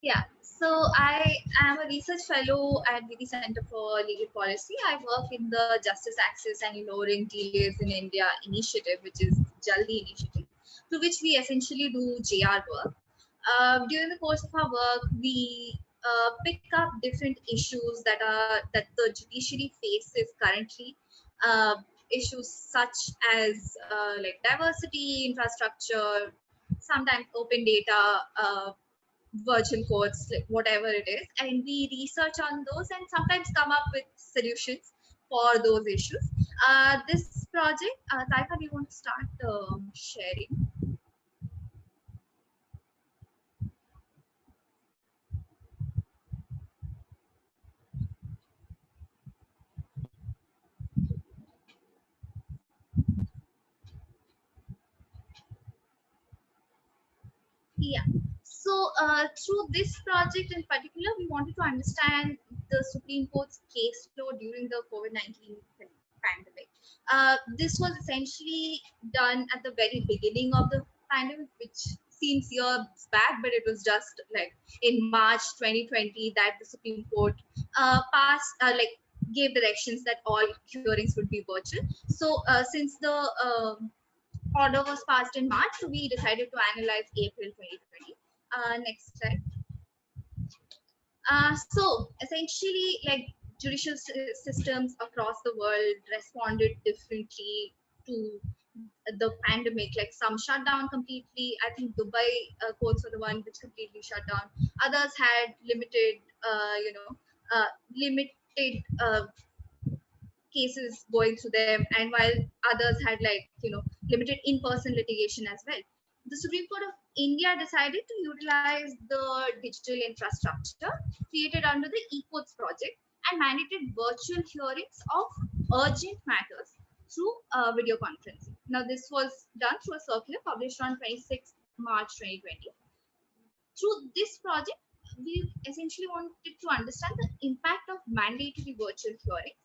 Yeah, so I am a research fellow at the Center for Legal Policy. I work in the Justice Access and Lowering Delays in India initiative, which is Jaldi initiative, through which we essentially do JR work. During the course of our work, we pick up different issues that the judiciary faces currently. Uh, Issues such as like diversity, infrastructure, sometimes open data. Virtual codes, like whatever it is, and we research on those and sometimes come up with solutions for those issues. This project, Taika, do you want to start sharing? Yeah. So, through this project in particular, we wanted to understand the Supreme Court's case flow during the COVID-19 pandemic. This was essentially done at the very beginning of the pandemic, which seems years back, but it was just like in March 2020 that the Supreme Court passed, gave directions that all hearings would be virtual. So, since the order was passed in March, so we decided to analyze April 2020. Next slide. So essentially, like judicial systems across the world responded differently to the pandemic. Like some shut down completely. I think Dubai courts were the one which completely shut down. Others had limited cases going through them, and while others had limited in-person litigation as well. The Supreme Court of India decided to utilize the digital infrastructure created under the eCourts project and mandated virtual hearings of urgent matters through video conferencing. Now, this was done through a circular published on 26th March 2020. Through this project, we essentially wanted to understand the impact of mandatory virtual hearings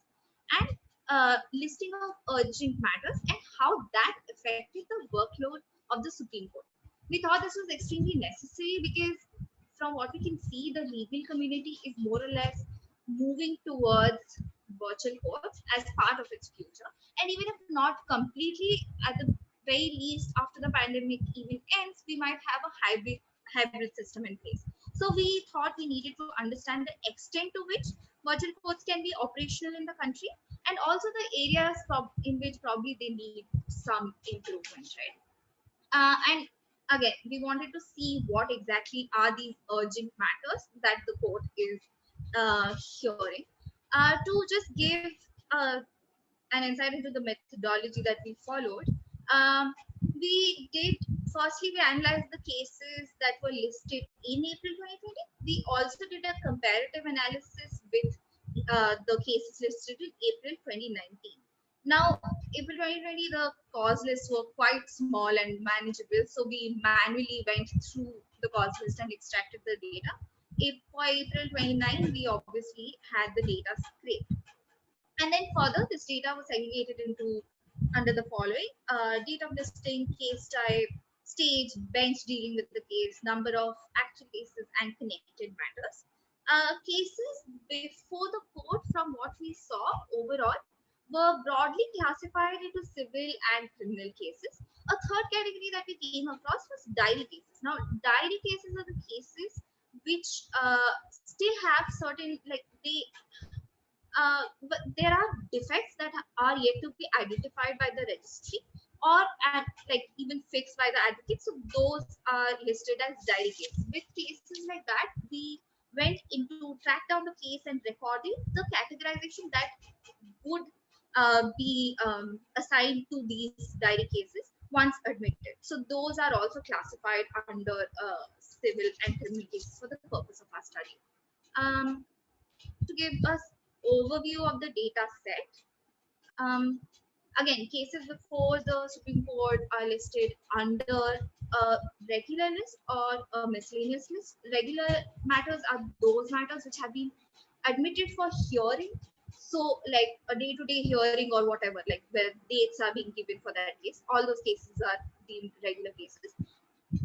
and listing of urgent matters and how that affected the workload of the Supreme Court. We thought this was extremely necessary because, from what we can see, the legal community is more or less moving towards virtual courts as part of its future. And even if not completely, at the very least, after the pandemic even ends, we might have a hybrid system in place. So we thought we needed to understand the extent to which virtual courts can be operational in the country, and also the areas in which probably they need some improvement, right? And again, we wanted to see what exactly are these urgent matters that the court is hearing. To just give uh, an insight into the methodology that we followed, um, we did firstly we analyzed the cases that were listed in April 2020. We also did a comparative analysis with the cases listed in April 2019. Now, April 2020, the cause lists were quite small and manageable, so we manually went through the cause list and extracted the data. If for April 29, we obviously had the data scraped. And then further, this data was segregated into under the following date of listing, case type, stage, bench dealing with the case, number of actual cases, and connected matters. Cases before the court, from what we saw overall, were broadly classified into civil and criminal cases. A third category that we came across was diary cases. Now, diary cases are the cases which still have certain, like they but there are defects that are yet to be identified by the registry or like even fixed by the advocate. So those are listed as diary cases. With cases like that, we went into track down the case and recording the categorization that would be assigned to these diary cases once admitted. So those are also classified under civil and criminal cases for the purpose of our study. Um, to give us overview of the data set. Um, Again, cases before the Supreme Court are listed under a regular list or a miscellaneous list. Regular matters are those matters which have been admitted for hearing. So, like a day-to-day hearing or whatever, like where dates are being given for that case. All those cases are deemed regular cases.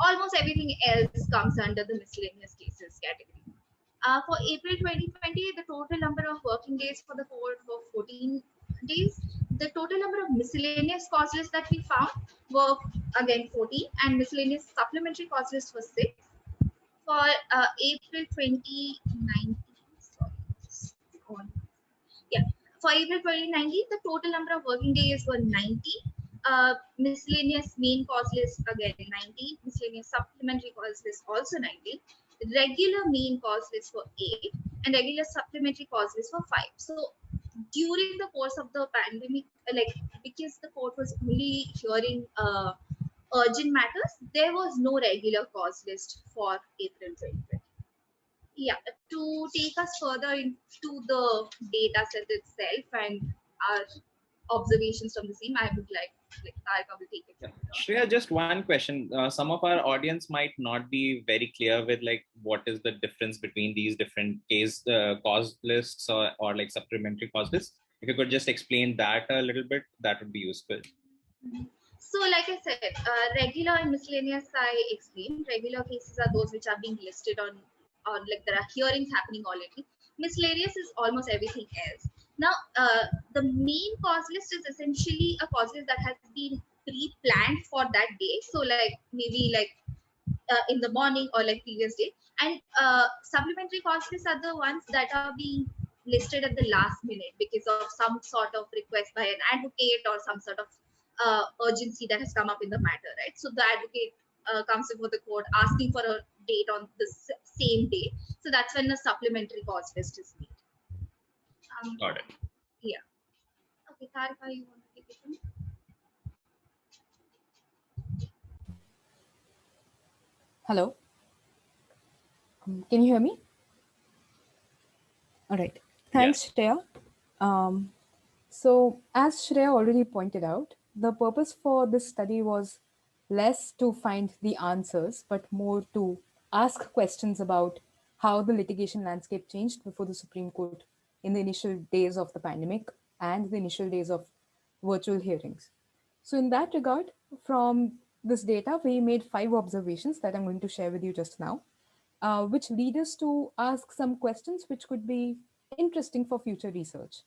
Almost everything else comes under the miscellaneous cases category. For April 2020, the total number of working days for the court were 14 days. The total number of miscellaneous cause lists that we found were again 14, and miscellaneous supplementary cause lists were 6. For April 2019, sorry, just on. Yeah, for April 2019, the total number of working days were 90. Miscellaneous main cause list again 90. Miscellaneous supplementary cause list also 90. Regular main cause list for 8, and regular supplementary cause list for 5. So during the course of the pandemic, like because the court was only hearing urgent matters, there was no regular cause list for April 2020. Yeah, to take us further into the data set itself and our observations from the same, I would like Tarika will take it from here. Shreya, just one question. Some of our audience might not be very clear with like what is the difference between these different cause lists or like supplementary cause lists. If you could just explain that a little bit, that would be useful. So, like I said, regular and miscellaneous I explained. Regular cases are those which are being listed on like there are hearings happening already. Miscellaneous is almost everything else. Now, the main cause list is essentially a cause list that has been pre-planned for that day. So, like maybe like in the morning or like previous day, and supplementary cause lists are the ones that are being listed at the last minute because of some sort of request by an advocate or some sort of urgency that has come up in the matter, right? So the advocate comes before the court asking for a date on the same day. So that's when a supplementary cause list is made. Got it. Yeah. Okay, Tarika, you want to take it from? Hello. Can you hear me? All right. Thanks, Shreya. So as Shreya already pointed out, the purpose for this study was less to find the answers, but more to ask questions about how the litigation landscape changed before the Supreme Court in the initial days of the pandemic and the initial days of virtual hearings. So in that regard, from this data, we made 5 observations that I'm going to share with you just now, which lead us to ask some questions which could be interesting for future research.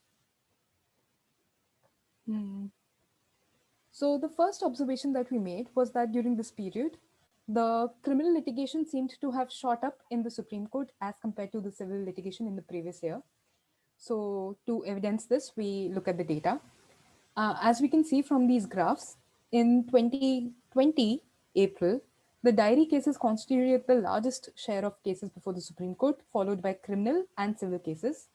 So the first observation that we made was that during this period, the criminal litigation seemed to have shot up in the Supreme Court as compared to the civil litigation in the previous year. So to evidence this, we look at the data. As we can see from these graphs, in 2020 April, the diary cases constituted the largest share of cases before the Supreme Court, followed by criminal and civil cases.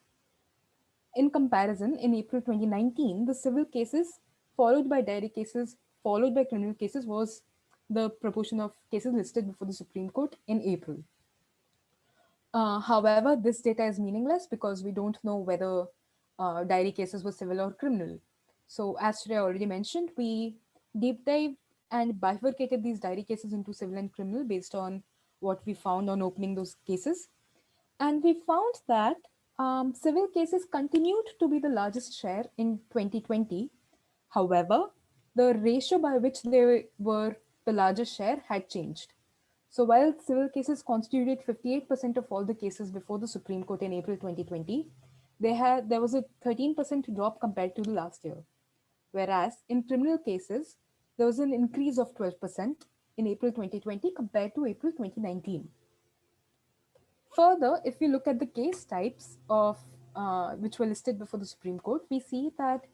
In comparison, in April 2019, the civil cases, followed by diary cases, followed by criminal cases, was the proportion of cases listed before the Supreme Court in April. However, this data is meaningless because we don't know whether diary cases were civil or criminal. So as Shreya already mentioned, we deep dived and bifurcated these diary cases into civil and criminal based on what we found on opening those cases. And we found that civil cases continued to be the largest share in 2020. However, the ratio by which they were the largest share had changed. So while civil cases constituted 58% of all the cases before the Supreme Court in April 2020, there was a 13% drop compared to the last year. Whereas in criminal cases, there was an increase of 12% in April 2020 compared to April 2019. Further, if we look at the case types of which were listed before the Supreme Court, we see that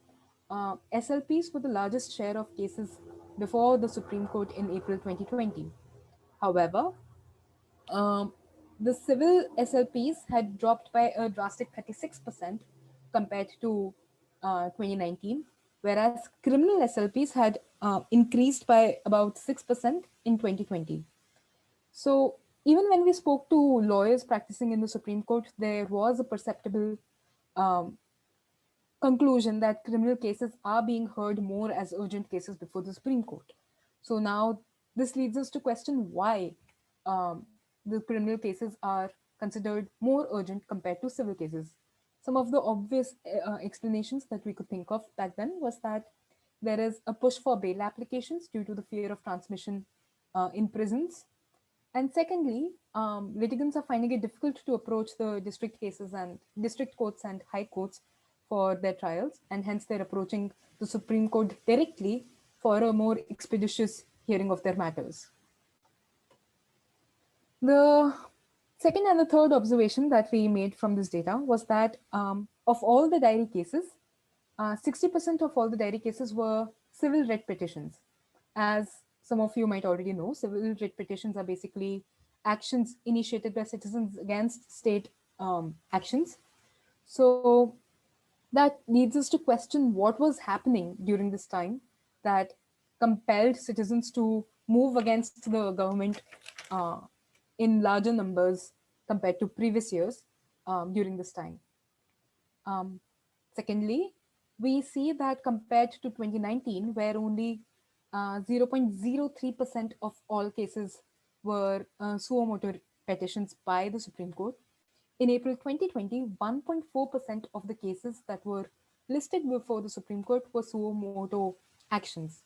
SLPs were the largest share of cases before the Supreme Court in April 2020. However, the civil SLPs had dropped by a drastic 36% compared to 2019, whereas criminal SLPs had increased by about 6% in 2020. So even when we spoke to lawyers practicing in the Supreme Court, there was a perceptible conclusion that criminal cases are being heard more as urgent cases before the Supreme Court. So now this leads us to question why the criminal cases are considered more urgent compared to civil cases. Some of the obvious explanations that we could think of back then was that there is a push for bail applications due to the fear of transmission in prisons. And secondly, litigants are finding it difficult to approach the district cases and district courts and high courts for their trials, and hence they're approaching the Supreme Court directly for a more expeditious hearing of their matters. The second and the third observation that we made from this data was that of all the diary cases, 60% of all the diary cases were civil writ petitions. As some of you might already know, civil writ petitions are basically actions initiated by citizens against state actions. So that leads us to question what was happening during this time that compelled citizens to move against the government uh, in larger numbers compared to previous years during this time. Um, Secondly, we see that compared to 2019, where only 0.03% of all cases were suo motu petitions by the Supreme Court, in April 2020, 1.4% of the cases that were listed before the Supreme Court were suo motu actions.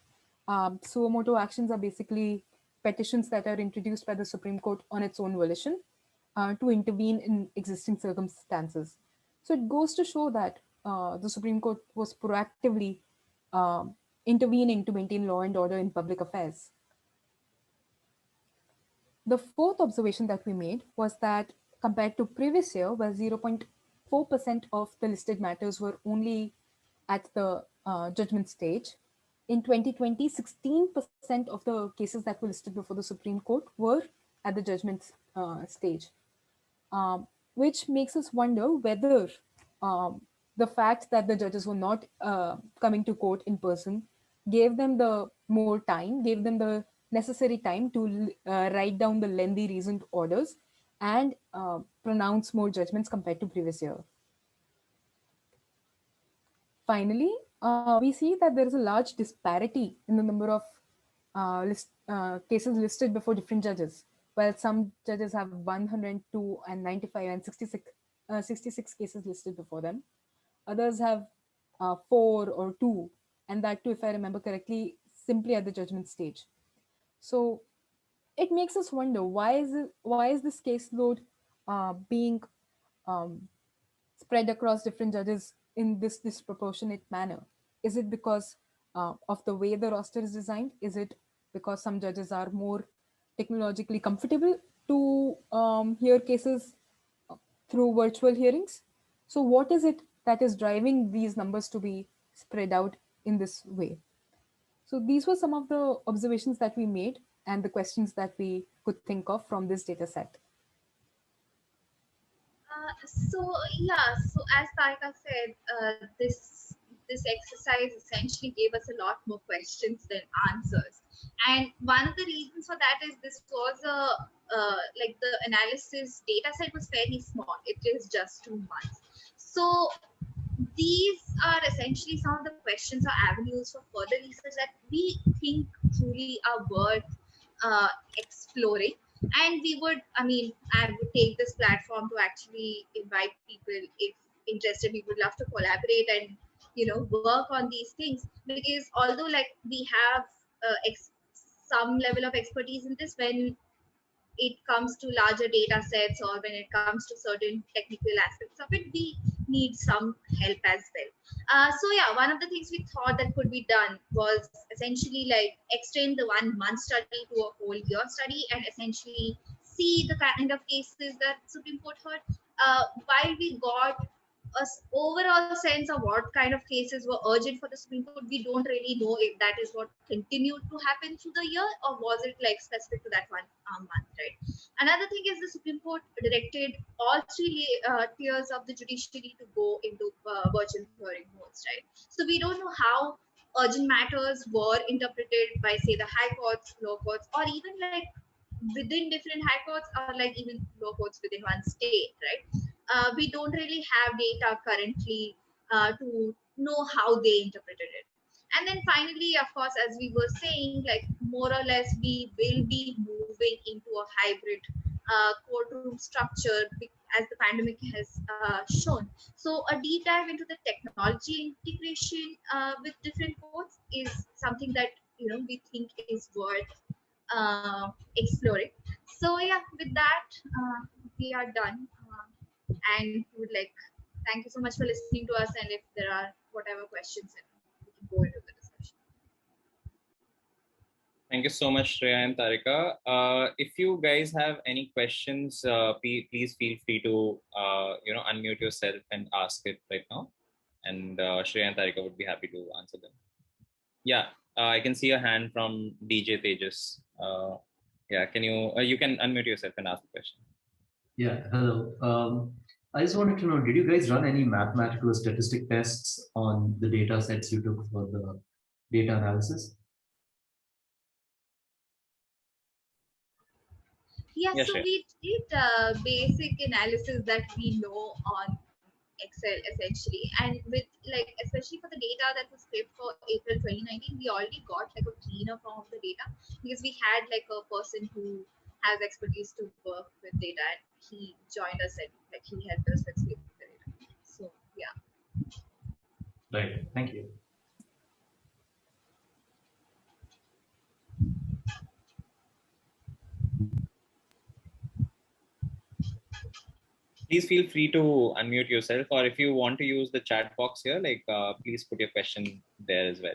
Suo motu actions are basically petitions that are introduced by the Supreme Court on its own volition to intervene in existing circumstances. So it goes to show that the Supreme Court was proactively intervening to maintain law and order in public affairs. The fourth observation that we made was that compared to previous year, where 0.4% of the listed matters were only at the judgment stage, in 2020, 16% of the cases that were listed before the Supreme Court were at the judgment stage, which makes us wonder whether the fact that the judges were not coming to court in person gave them the more time, gave them the necessary time to write down the lengthy reasoned orders and pronounce more judgments compared to previous year. Finally, we see that there is a large disparity in the number of cases listed before different judges. While some judges have 102 and 95 and 66 cases listed before them, others have 4 or 2, and that too, if I remember correctly, simply at the judgment stage. So it makes us wonder why is this caseload being um, spread across different judges in this disproportionate manner? Is it because of the way the roster is designed? Is it because some judges are more technologically comfortable to hear cases through virtual hearings? So, what is it that is driving these numbers to be spread out in this way? So, these were some of the observations that we made and the questions that we could think of from this data set. So as Tarika said, this exercise essentially gave us a lot more questions than answers, and one of the reasons for that is this was like the analysis data set was fairly small. It is just 2 months, so these are essentially some of the questions or avenues for further research that we think truly are worth exploring. And I would take this platform to actually invite people, if interested. We would love to collaborate and work on these things, because although like we have some level of expertise in this, when it comes to larger data sets or when it comes to certain technical aspects of it, we need some help as well. So yeah, one of the things we thought that could be done was essentially like extend the 1 month study to a whole year study and essentially see the kind of cases that Supreme Court heard. While we got a overall sense of what kind of cases were urgent for the Supreme Court, we don't really know if that is what continued to happen through the year or was it like specific to that one month, right? Another thing is the Supreme Court directed all three tiers of the judiciary to go into virtual hearing modes, right? So we don't know how urgent matters were interpreted by, say, the high courts, low courts, or even like within different high courts or like even low courts within one state, right? We don't really have data currently to know how they interpreted it. And then finally, of course, as we were saying, like more or less, we will be moving into a hybrid courtroom structure as the pandemic has shown. So a deep dive into the technology integration with different courts is something that we think is worth exploring. So with that, we are done. And would like thank you so much for listening to us. And if there are whatever questions, we can go into the discussion. Thank you so much, Shreya and Tarika. If you guys have any questions, please feel free to unmute yourself and ask it right now. And Shreya and Tarika would be happy to answer them. Yeah, I can see a hand from DJ Tejas. Yeah, can you can unmute yourself and ask the question. Yeah, hello. I just wanted to know, did you guys run any mathematical or statistic tests on the data sets you took for the data analysis? Yeah, Yeah, so sure. we did basic analysis that we know on Excel essentially, and with like especially for the data that was scraped for April 2019, we already got like a cleaner form of the data because we had like a person who has expertise to work with data, and he joined us and like he helped us with scraping the data. So yeah. Right, thank you. Please feel free to unmute yourself, or if you want to use the chat box here, please put your question there as well.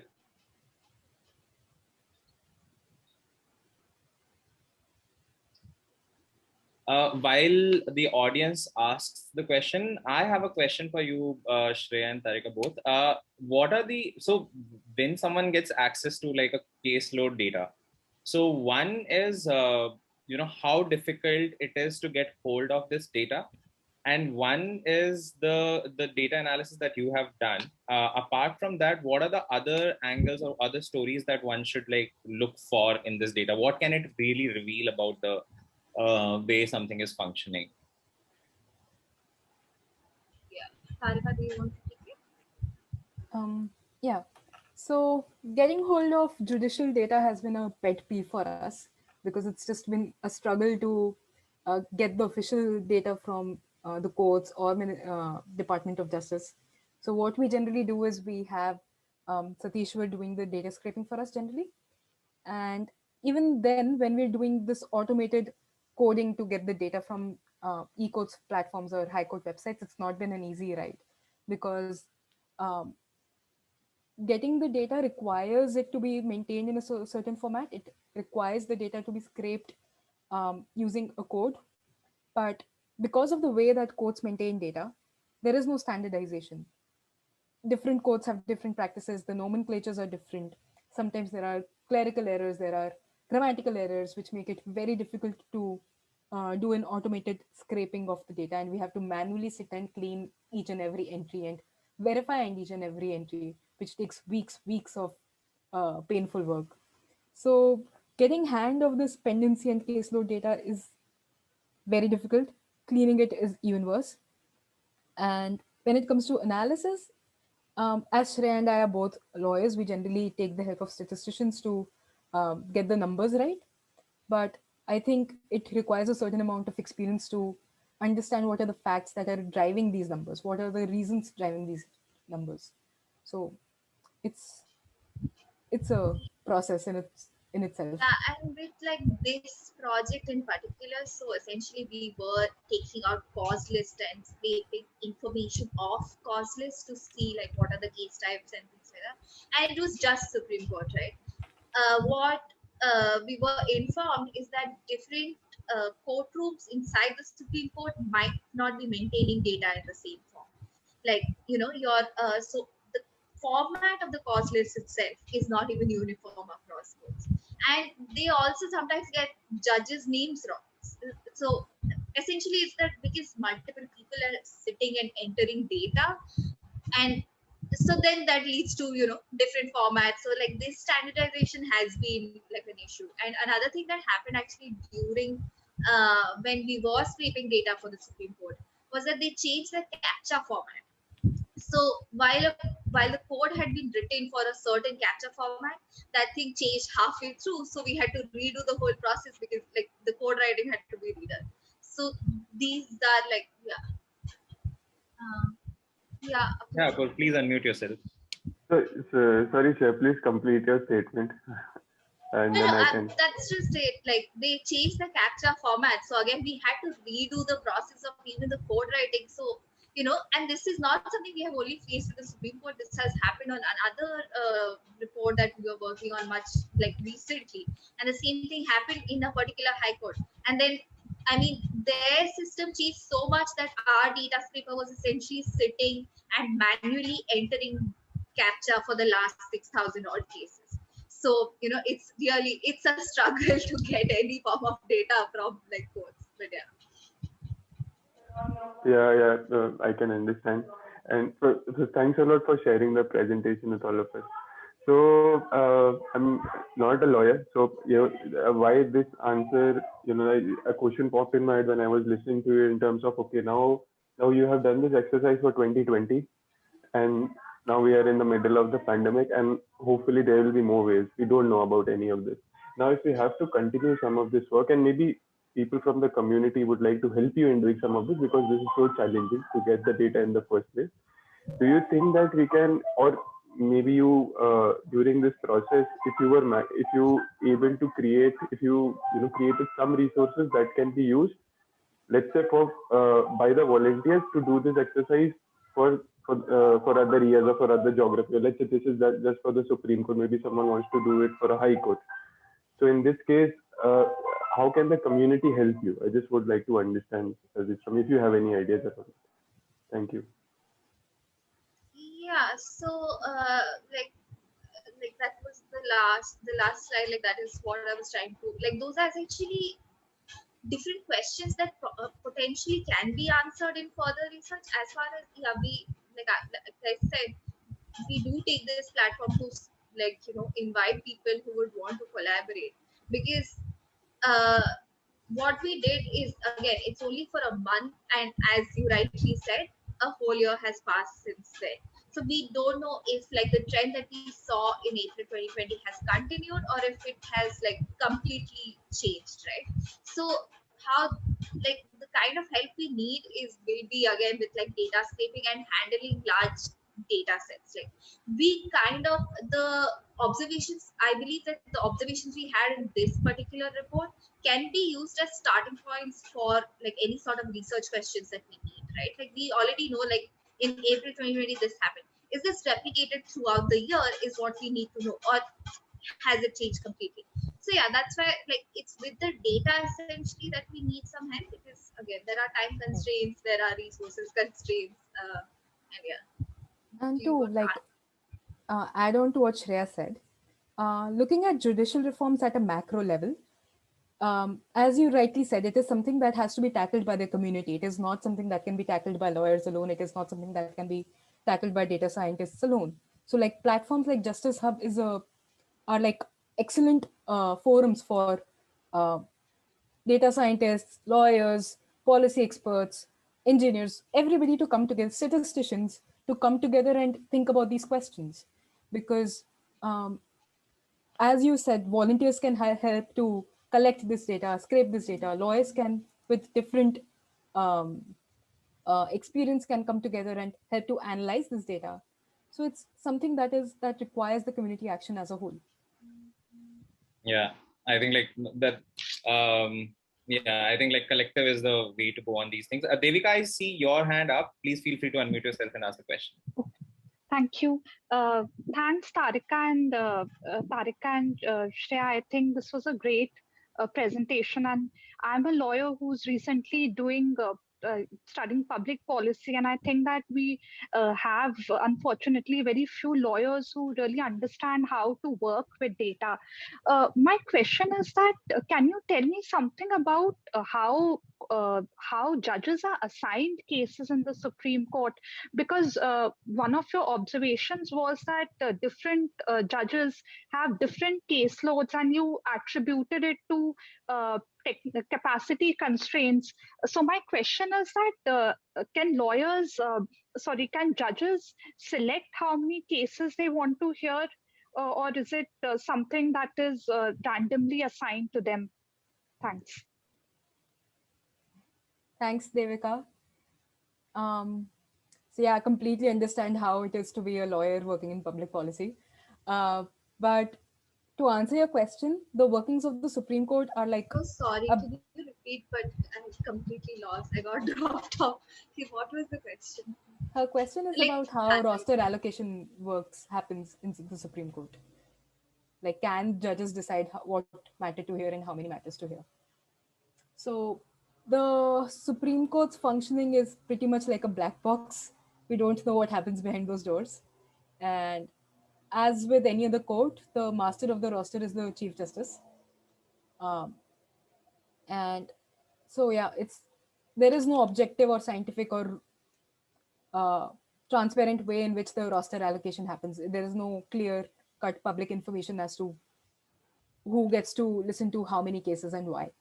While the audience asks the question, I have a question for you, Shreya and Tarika both. So when someone gets access to like a caseload data, so one is, how difficult it is to get hold of this data. And one is the data analysis that you have done. Apart from that, what are the other angles or other stories that one should like look for in this data? What can it really reveal about the way something is functioning? Yeah, Sarika, do you want to take it? Yeah. So getting hold of judicial data has been a pet peeve for us because it's just been a struggle to get the official data from the courts or Department of Justice. So what we generally do is we have Satishwar doing the data scraping for us generally. And even then, when we're doing this automated coding to get the data from e-courts platforms or high court websites, it's not been an easy ride because um, getting the data requires it to be maintained in a certain format. It requires the data to be scraped using a code. But because of the way that courts maintain data, there is no standardization. Different courts have different practices. The nomenclatures are different. Sometimes there are clerical errors, there are grammatical errors, which make it very difficult to do an automated scraping of the data. And we have to manually sit and clean each and every entry and verify each and every entry, which takes weeks of painful work. So getting hand of this pendency and caseload data is very difficult. Cleaning it is even worse. And when it comes to analysis, as Shreya and I are both lawyers, we generally take the help of statisticians to get the numbers right. But I think it requires a certain amount of experience to understand what are the facts that are driving these numbers, what are the reasons driving these numbers. So it's it's a process in itself. Yeah, and with like this project in particular, so essentially we were taking out cause list and scraping information off cause list to see like what are the case types and things like that. And it was just Supreme Court, right? What we were informed is that different courtrooms inside the Supreme Court might not be maintaining data in the same form. Like your so the format of the cause list itself is not even uniform across courts, and they also sometimes get judges names wrong. So essentially it's that because multiple people are sitting and entering data, and so then that leads to different formats. So like this standardization has been like an issue. And another thing that happened actually during when we were scraping data for the Supreme Court was that they changed the captcha format. So while the code had been written for a certain captcha format, that thing changed halfway through, so we had to redo the whole process because like the code writing had to be redone. So these are like yeah. Yeah, of course. Please unmute yourself. So, sorry, sir, please complete your statement. and No, then no, I can. that's just it. Like they changed the captcha format, so again we had to redo the process of even the code writing. So and this is not something we have only faced with the Supreme Court. This has happened on another report that we were working on much like recently, and the same thing happened in a particular high court. And then, I mean, their system changed so much that our data scraper was essentially sitting and manually entering captcha for the last 6,000 odd cases. So it's a struggle to get any form of data from like courts. But yeah. Yeah, I can understand. And so thanks a lot for sharing the presentation with all of us. So I'm not a lawyer, so why this answer? A question popped in my head when I was listening to you in terms of, okay, now you have done this exercise for 2020, and now we are in the middle of the pandemic, and hopefully there will be more waves. We don't know about any of this. Now, if we have to continue some of this work, and maybe people from the community would like to help you in doing some of this because this is so challenging to get the data in the first place. Do you think that we can, or maybe you during this process, if you able to create, if you created some resources that can be used, let's say for by the volunteers to do this exercise for other years or for other geography. Let's say this is just for the Supreme Court. Maybe someone wants to do it for a High Court. So in this case, how can the community help you? I just would like to understand if you have any ideas about it. Thank you. Yeah. So like that was the last slide. Like that is what I was trying to like. Those are actually different questions that potentially can be answered in further research. As far as we like I said, we do take this platform to invite people who would want to collaborate, because uh, what we did is, again, it's only for a month, and as you rightly said, a whole year has passed since then. So we don't know if like the trend that we saw in April 2020 has continued, or if it has like completely changed, right? So how, like, the kind of help we need will be again with like data scraping and handling large data sets. Like, we kind of, the observations, I believe that the observations we had in this particular report can be used as starting points for like any sort of research questions that we need, right? Like, we already know, like, in April 2020 this happened. Is this replicated throughout the year is what we need to know, or has it changed completely? So yeah, that's why, like, it's with the data essentially that we need some help, because again, there are time constraints, there are resources constraints, and yeah. And Do to you want to like add on to what Shreya said, looking at judicial reforms at a macro level, as you rightly said, it is something that has to be tackled by the community. It is not something that can be tackled by lawyers alone. It is not something that can be tackled by data scientists alone. So, like, platforms like Justice Hub are like excellent forums for uh, data scientists, lawyers, policy experts, engineers, everybody to come together, statisticians to come together and think about these questions. Because um, as you said, volunteers can help to collect this data, scrape this data. Lawyers can, with different um, experience, can come together and help to analyze this data. So it's something that requires the community action as a whole. Yeah, I think like that. Yeah, I think like collective is the way to go on these things. Devika, I see your hand up. Please feel free to unmute yourself and ask the question. Thank you. Thanks, Tarika and Shreya. I think this was a great presentation. And I'm a lawyer who's recently studying public policy. And I think that we have, unfortunately, very few lawyers who really understand how to work with data. My question is that, can you tell me something about how judges are assigned cases in the Supreme Court? Because one of your observations was that different judges have different caseloads, and you attributed it to capacity constraints. So my question is that can judges select how many cases they want to hear, or is it something that is randomly assigned to them? Thanks. Thanks, Devika. So yeah, I completely understand how it is to be a lawyer working in public policy. But To answer your question, the workings of the Supreme Court are like Oh, sorry, a, can you repeat? But I completely lost. I got dropped off. Okay, what was the question? her question is Like, about how roster allocation happens in the Supreme Court. Like, can judges decide what matter to hear and how many matters to hear? So, the Supreme Court's functioning is pretty much like a black box. We don't know what happens behind those doors. And as with any other court, the master of the roster is the Chief Justice. Um, and so, yeah, there is no objective or scientific or uh, transparent way in which the roster allocation happens. There is no clear cut public information as to who gets to listen to how many cases and why.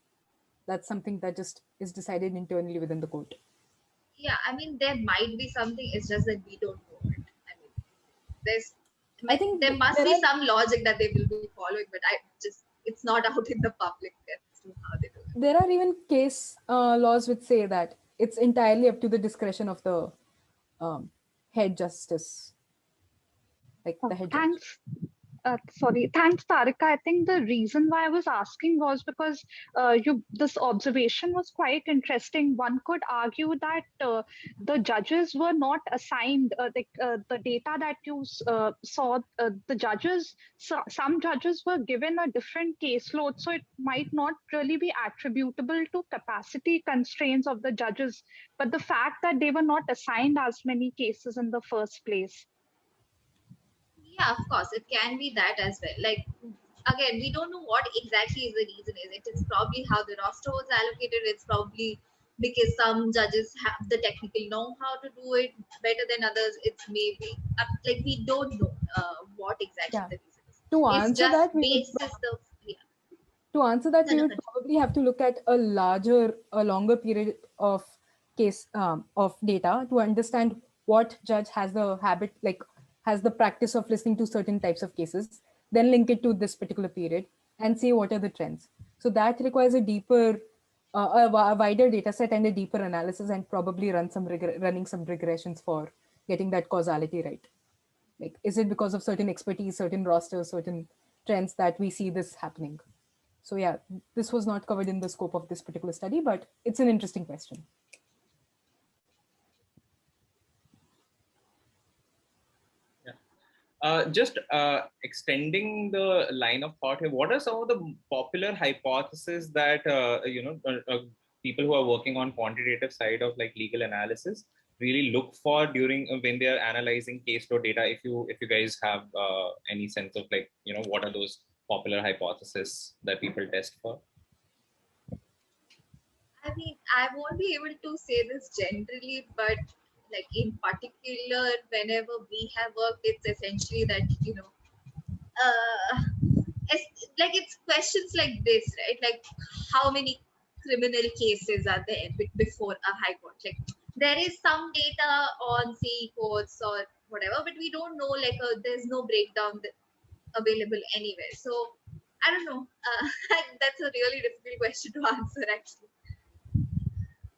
That's something that just is decided internally within the court. yeah, I mean, there might be something. It's just that we don't know it. I mean, there's, I think there must there be are some logic that they will be following, but it's not out in the public as to how they do it. there are even case laws which say that it's entirely up to the discretion of the um, head justice, like the head judge. Thanks. Sorry, thanks, Tarika. I think the reason why I was asking was because this observation was quite interesting. One could argue that the judges were not assigned the data that you saw. The judges, some judges were given a different caseload, so it might not really be attributable to capacity constraints of the judges, but the fact that they were not assigned as many cases in the first place. Yeah, of course, it can be that as well. Like, again, we don't know what exactly is the reason. Is it? It's probably how the roster was allocated. It's probably because some judges have the technical know-how to do it better than others. It's maybe like we don't know what exactly Yeah. the reason is. To It's answer just that, basis the yeah. to answer that, No, we no, would probably have to look at a longer period of of data to understand what judge has the habit, like has the practice of listening to certain types of cases, then link it to this particular period and see what are the trends. So that requires a wider data set and a deeper analysis, and probably running some regressions for getting that causality right. Like, is it because of certain expertise, certain rosters, certain trends that we see this happening? So yeah, this was not covered in the scope of this particular study, but it's an interesting question. Just extending the line of thought here, what are some of the popular hypotheses that people who are working on quantitative side of like legal analysis really look for during when they are analyzing case law data? If you guys have any sense of like what are those popular hypotheses that people test for? I mean, I won't be able to say this generally, but like in particular, whenever we have worked, it's essentially that uh, it's questions like this, right? Like, how many criminal cases are there before a high court? Like, there is some data on CE courts or whatever, but we don't know. Like, there's no breakdown available anywhere. So I don't know. That's a really difficult question to answer, actually.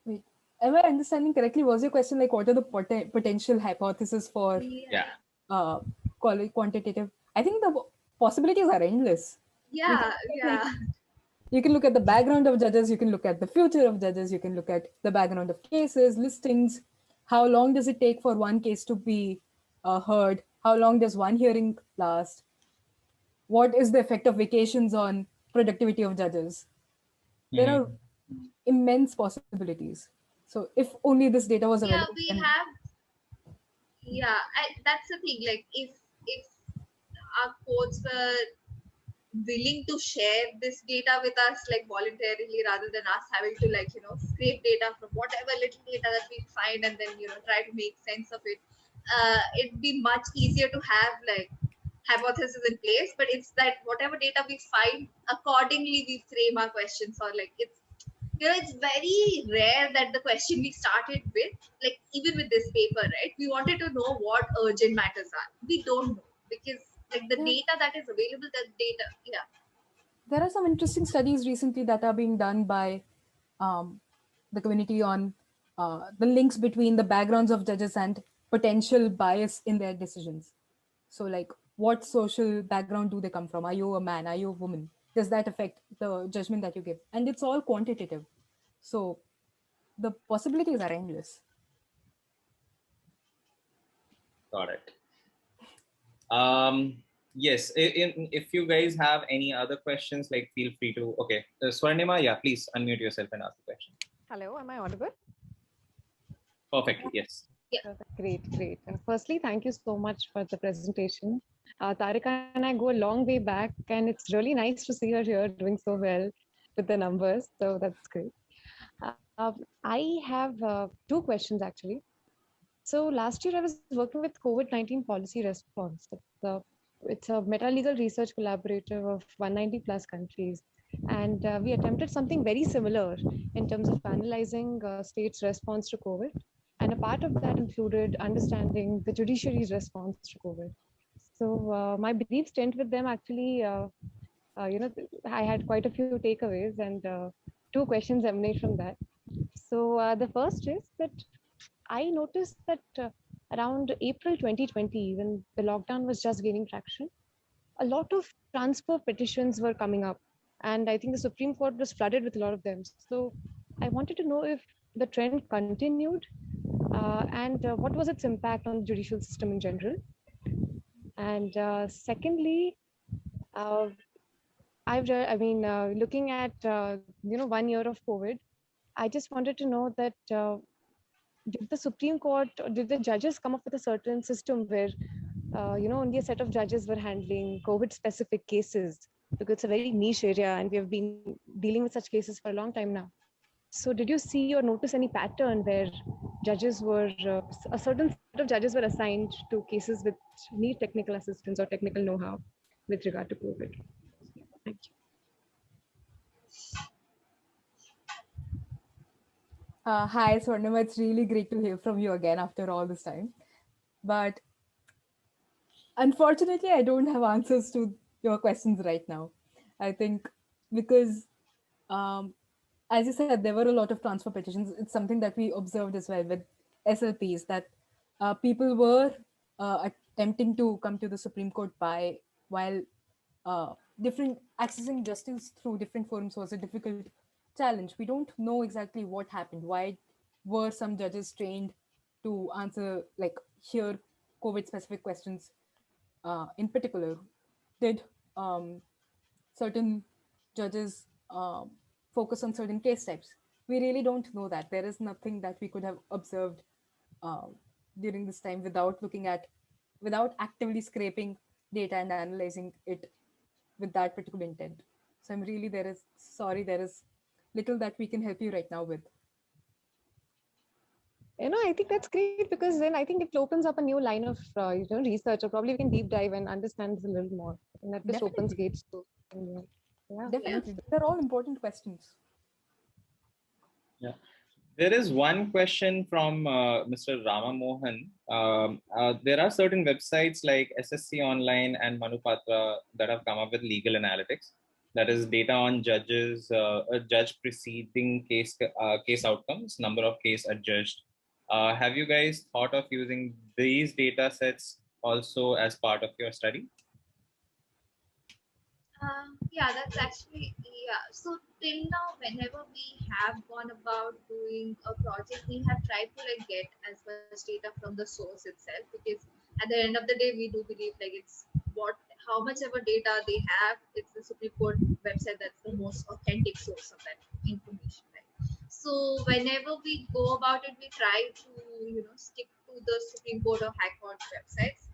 Wait, am I understanding correctly? Was your question like what are the potential hypotheses for Yeah. uh, quantitative? I think the possibilities are endless. Yeah. You can look at the background of judges, you can look at the future of judges, you can look at the background of cases, listings, how long does it take for one case to be heard, how long does one hearing last, what is the effect of vacations on productivity of judges. There are immense possibilities. So if only this data was Yeah, available, we then have. Yeah, that's the thing. Like, if our courts were willing to share this data with us, like voluntarily, rather than us having to scrape data from whatever little data that we find and then try to make sense of it, it'd be much easier to have like hypothesis in place. But it's that whatever data we find, accordingly we frame our questions, or like it's very rare that the question we started with, like even with this paper, right, we wanted to know what urgent matters are. We don't know, because like the Yeah. data that is available, the data, yeah. There are some interesting studies recently that are being done by the community on the links between the backgrounds of judges and potential bias in their decisions. So, like, what social background do they come from? Are you a man? Are you a woman? Does that affect the judgment that you give? And it's all quantitative. So the possibilities are endless. Got it. Yes, if you guys have any other questions, like feel free to. Okay, Swarnima, yeah, please unmute yourself and ask the question. Hello, am I audible? Perfectly, yes. Great, great. Firstly, thank you so much for the presentation. Tarika and I go a long way back, and it's really nice to see her here doing so well with the numbers. So that's great. I have two questions actually. So last year I was working with COVID-19 policy response. It's a meta-legal research collaborative of 190 plus countries. And we attempted something very similar in terms of analyzing states' response to COVID. And a part of that included understanding the judiciary's response to COVID. So my brief stint with them actually, I had quite a few takeaways, and two questions emanate from that. So the first is that I noticed that around April 2020, when the lockdown was just gaining traction, a lot of transfer petitions were coming up. And I think the Supreme Court was flooded with a lot of them. So I wanted to know if the trend continued and what was its impact on the judicial system in general. And secondly, uh, looking at 1 year of COVID, I just wanted to know that did the Supreme Court, or did the judges come up with a certain system where only a set of judges were handling COVID specific cases, because it's a very niche area and we have been dealing with such cases for a long time now. So did you see or notice any pattern where judges were, a certain set of judges were assigned to cases which need technical assistance or technical know-how with regard to COVID? Thank you. Hi, Swarnima. It's really great to hear from you again after all this time. But unfortunately, I don't have answers to your questions right now. I think because, um, as you said, there were a lot of transfer petitions. It's something that we observed as well with SLPs, that people were attempting to come to the Supreme Court by while different accessing justice through different forums was a difficult challenge. We don't know exactly what happened. Why were some judges trained to answer, like, hear COVID specific questions in particular? Did certain judges focus on certain case types? We really don't know that. There is nothing that we could have observed uh, during this time without actively scraping data and analyzing it with that particular intent. So I'm really there is little that we can help you right now with. I think that's great, because then I think it opens up a new line of research, or probably we can deep dive and understand this a little more, and that just opens Definitely. gates to yeah. Definitely. They're all important questions. Yeah. There is one question from Mr. Rama Mohan. There are certain websites like SSC Online and Manupatra that have come up with legal analytics. That is data on judges, a judge preceding case outcomes, number of case adjudged. Have you guys thought of using these data sets also as part of your study? Yeah, that's actually, yeah. So till now, whenever we have gone about doing a project, we have tried to like get as much data from the source itself, because at the end of the day, we do believe like it's what how much ever data they have, it's the Supreme Court website that's the most authentic source of that information, right? So whenever we go about it, we try to stick to the Supreme Court or High Court websites.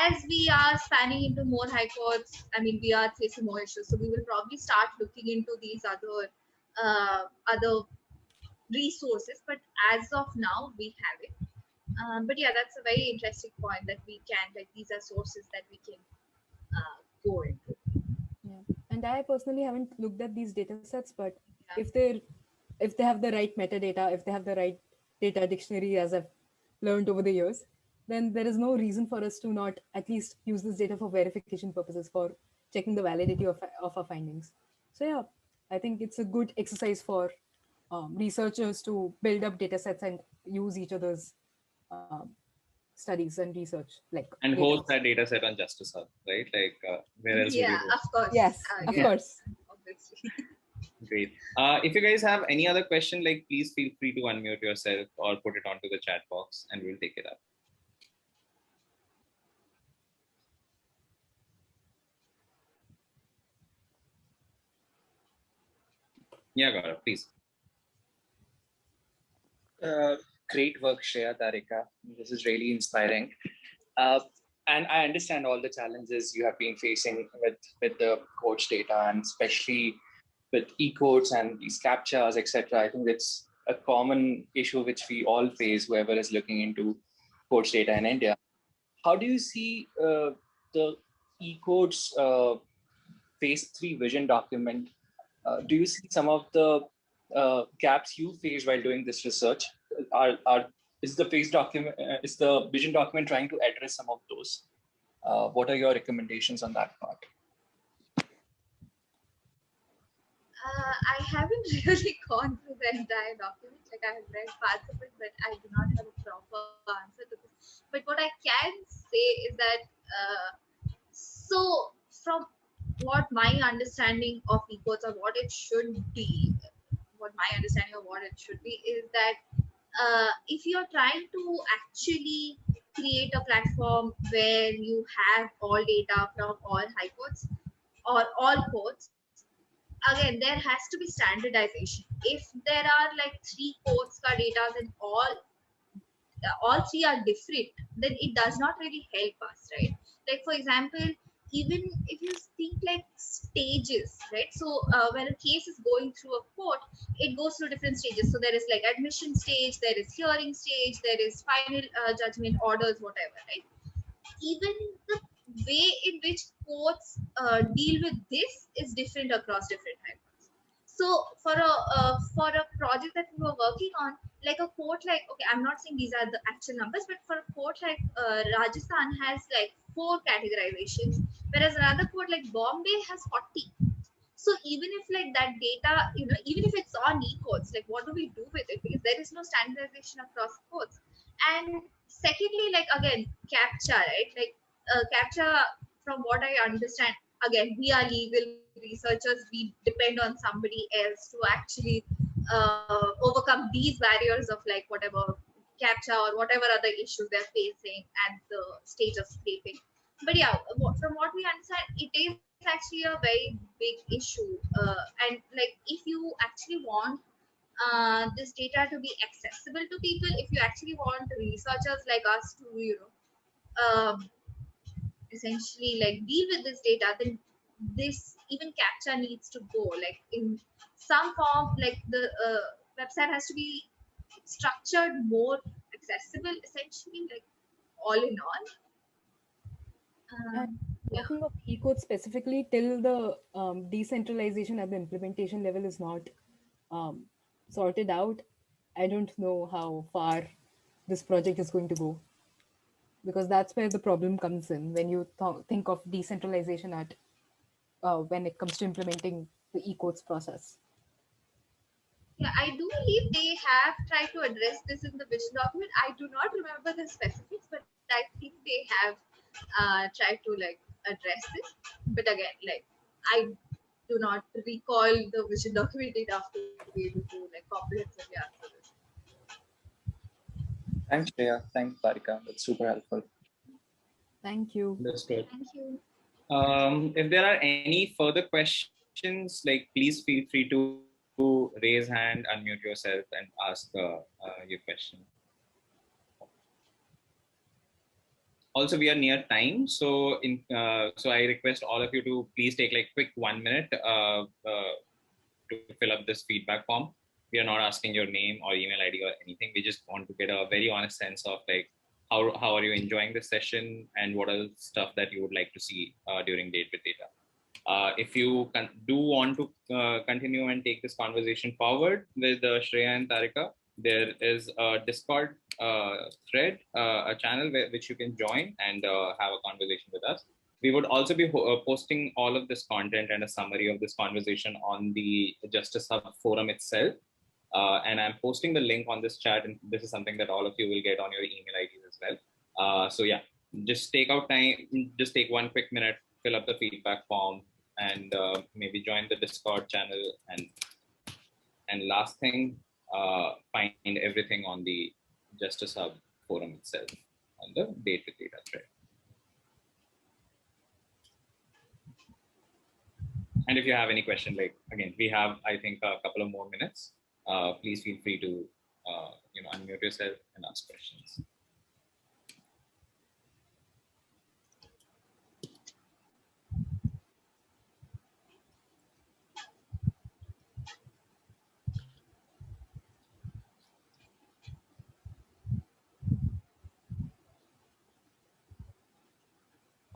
As we are spanning into more high courts, I mean, we are facing more issues. So we will probably start looking into these other resources. But as of now, we have it. But yeah, that's a very interesting point that we can, like, these are sources that we can go into. Yeah. And I personally haven't looked at these data sets, but Yeah. if they have the right metadata, if they have the right data dictionary, as I've learned over the years, then there is no reason for us to not at least use this data for verification purposes, for checking the validity of our findings. So yeah, I think it's a good exercise for researchers to build up data sets and use each other's studies and research, like And data. host that data set on Justice Hub, right? Like where else would Yeah, you host? of course. Yes, of Yeah, course. obviously. Great. If you guys have any other question, like please feel free to unmute yourself or put it onto the chat box and we'll take it up. Yeah, Gaurav, please. Great work, Shreya, Tarika. This is really inspiring. Uh, and I understand all the challenges you have been facing with the coach data, and especially with e-codes and these captchas, etc. I think it's a common issue which we all face, whoever is looking into coach data in India. How do you see the e-codes phase 3 vision document? Do you see some of the gaps you faced while doing this research? Is the phase document, is the vision document trying to address some of those? What are your recommendations on that part? I haven't really gone through the entire document. Like I have read parts of it, but I do not have a proper answer to this. But what I can say is that so from what my understanding of e-codes or what it should be, what my understanding of what it should be is that if you're trying to actually create a platform where you have all data from all high codes or all codes, again there has to be standardization. If there are like 3 codes ka data and all 3 are different, then it does not really help us, right? Like for example, even if you think like stages, right? So when a case is going through a court, it goes through different stages. So there is like admission stage, there is hearing stage, there is final judgment orders, whatever, right? Even the way in which courts deal with this is different across different hypercs. So for a project that we were working on, like a court, like okay, I'm not saying these are the actual numbers, but for a court like Rajasthan has like 4 categorizations, whereas another court like Bombay has 40. So even if like that data, even if it's on e-codes, like what do we do with it? Because there is no standardization across codes. And secondly, like again, CAPTCHA, right? Like CAPTCHA, from what I understand, again, we are legal researchers. We depend on somebody else to actually overcome these barriers of like whatever CAPTCHA or whatever other issues they're facing at the stage of scraping. But yeah, from what we understand, it is actually a very big issue. And like if you actually want this data to be accessible to people, if you actually want researchers like us to essentially like deal with this data, then this even captcha needs to go like in some form. Like the website has to be structured more accessible, essentially, like all in all. And Yeah. talking of e-code specifically, till the decentralization at the implementation level is not um, sorted out, I don't know how far this project is going to go, because that's where the problem comes in when you think of decentralization at when it comes to implementing the e-codes process. Yeah, I do believe they have tried to address this in the vision document. I do not remember the specifics, but I think they have tried to like address this. But again, like I do not recall the vision document enough to be able to like comprehensively answer this. Thanks, Shreya. Thanks, Tarika. That's super helpful. Thank you. Understood. Thank you. If there are any further questions, like please feel free to raise hand, unmute yourself, and ask your question. Also, we are near time, so so I request all of you to please take like quick 1 minute to fill up this feedback form. We are not asking your name or email ID or anything. We just want to get a very honest sense of like how are you enjoying this session and what are the stuff that you would like to see during Date with Data. If you do want to continue and take this conversation forward with Shreya and Tarika, there is a Discord thread, a channel which you can join and have a conversation with us. We would also be posting all of this content and a summary of this conversation on the Justice Hub forum itself. And I'm posting the link on this chat, and this is something that all of you will get on your email IDs as well. So yeah, just take out time, just take 1 quick minute, fill up the feedback form, and maybe join the Discord channel. And last thing, find everything on the Justice Hub forum itself on the Date with Data thread. And if you have any question, like again, we have, I think, a couple of more minutes. Please feel free to unmute yourself and ask questions.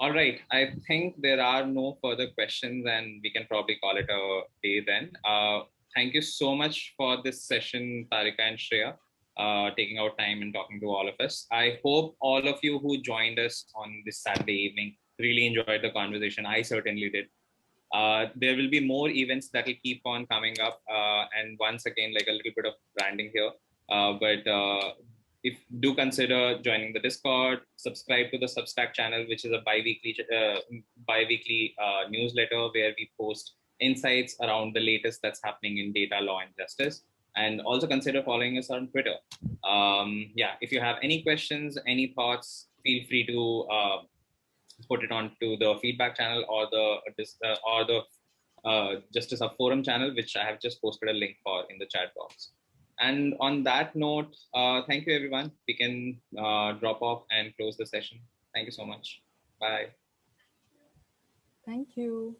All right, I think there are no further questions and we can probably call it a day then. Thank you so much for this session, Tarika and Shreya, taking out time and talking to all of us. I hope all of you who joined us on this Saturday evening really enjoyed the conversation. I certainly did. There will be more events that will keep on coming up. And once again, like a little bit of branding here. If do consider joining the Discord, subscribe to the Substack channel, which is a bi-weekly newsletter where we post insights around the latest that's happening in data, law, and justice. And also consider following us on Twitter. Yeah, if you have any questions, any thoughts, feel free to put it onto the feedback channel or the Justice Hub forum channel, which I have just posted a link for in the chat box. And on that note, thank you, everyone. We can drop off and close the session. Thank you so much. Bye. Thank you.